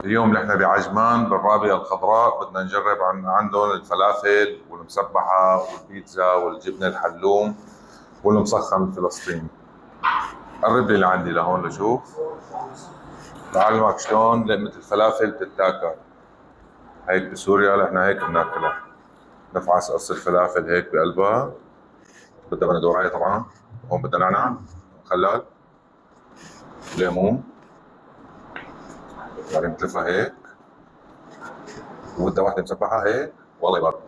اليوم نحن بعجمان بالرابية الخضراء بدنا نجرب عندهم الفلافل والمسبحة والبيتزا والجبنة الحلوم والمسخن الفلسطيني. قرب لي لعندي لهون لشوف، بعلمك شلون لقمة الفلافل بتتاكل. هيك بسوريا نحن هيك بناكلها، نفعص قص الفلافل هيك بقلبها، بدها بندوراية طبعا، هون بدها نعناع مخلل ليمون، بعدين بتلفها هيك، وبدها واحدة مسبحة هيك، والله يبارك.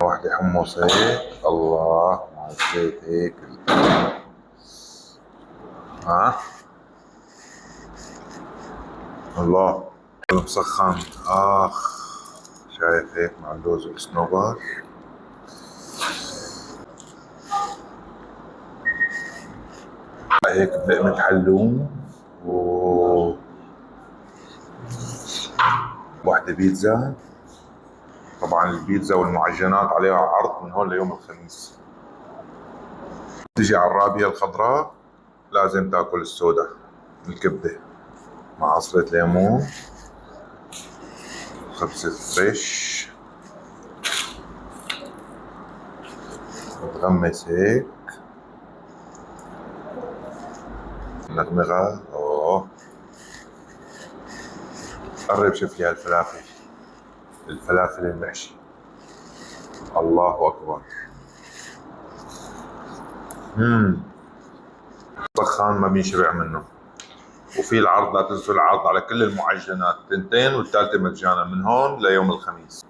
واحدة حمص هيك، الله مع الزيت هيك. ها الله المسخن، شايف هيك مع اللوز والصنوبر. هيك بلقمة حلوم واحدة بيتزا. طبعا البيتزا والمعجنات عليها عرض من هون ليوم الخميس. تجي على الرابية الخضراء لازم تاكل السوداء الكبدة مع عصرة ليمون، خبزة فريش، تغمس هيك نغمغة. قرب شوف لي هالفلافل، الفلافل المحشي، الله أكبر. سخان ما بينشبع منه. وفي العرض، لا تنسوا العرض على كل المعجنات، 2 والثالثة مجانا من هون ليوم الخميس.